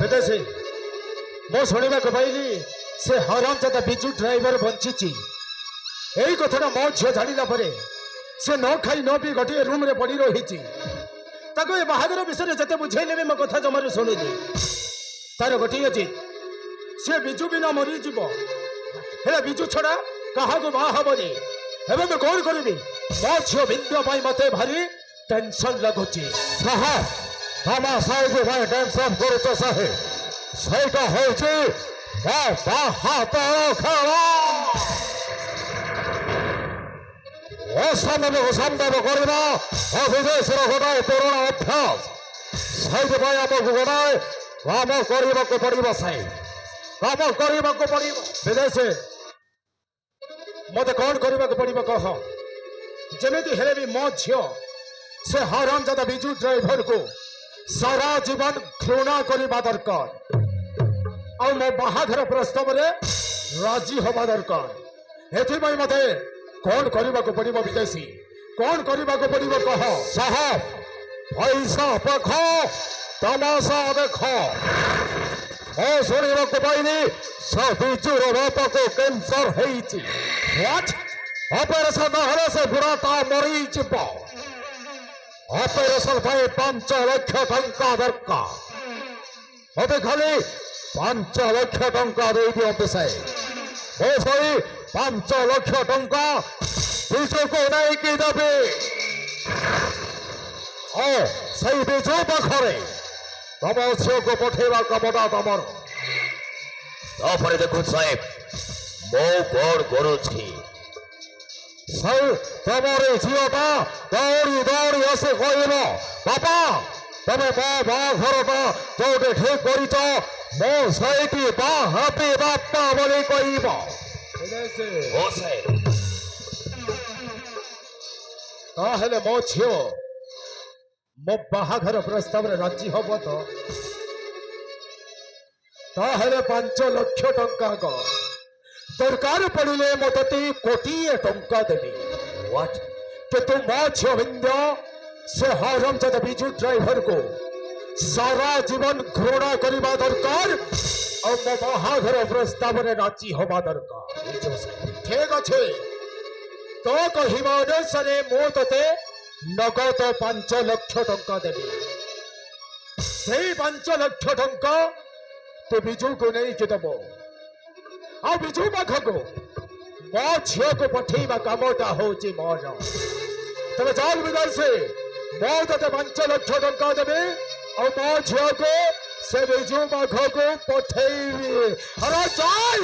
बेदेसी मो शुणा पाइली से हरामजादा बिजू ड्राइवर बंची यही कथा मो झील जाना से न खाई न पी गोटे रूम रे पड़ी रही बाहागर विषय में जिते बुझेले मो कथा जमार शुणुनी तार गोटे जिद सी बिजू बिना मरीज है बिजू छड़ा क्या बाहबनी एवं मैं कौन करी मो झील बिंदु मत भारी टेंशन लगुच टेंशन संभव करना विदेश गोटाए पुराणा अभ्यास से गोटाए काम करने पड़ो से काम करने पड़ो विदेश मत कौन करने पड़ो कह जमी हेले भी मो झील से हरामजादा बिजू ड्राइवर को सारा जीवन घृणा करने दरकार आ मो बाहाघर प्रस्ताव रे राजी हवा दरकार एथि मत कौन करने पड़ो विदेशी कौन करने पड़ो कह साहब पैसा पख तमाशा देख शुणा पाइली बिजूर बाप को कैंसर ऑपरेशन ना से बुढ़ाटा मरी ऑपरेशन 5 लाख टंका दरकार मत खाली 5 लाख टंका दे दिंते से 5 लाख टंका बिजू को नहीं देवे से बिजू पाखे तम झील को पठेवा कमटा तमर देखु साहेब मो कौन करुच्छी तमरे झीलटा दौड़ी दौड़ी आसे कह बापा तमें बाघरटा जो ठीक कर मो सही बापी बापा बोली कह मो झील मो बाहाघर प्रस्ताव राजी हम तो 5 लाख टंका दरकार पड़े मत कोटिए टंका देवी कितु मो झील से हरामजादा बिजू ड्राइवर को सारा जीवन घृणा करने दरकार और मो बाहाघर प्रस्ताव राजी हवा दरकार ठीक अच्छे तो कहवा अनुसार मु ते नगद 5 लाख टंका देवी से 5 लाख टंका तो बिजू को नहीं कि दब आ बिजू पाखक मो झील को पठेवा कामटा हूँ मोर तब चल विदेश मो ते 5 लाख टंका देवी और मो झील को से बिजू पाखक पठेबी अरे चल।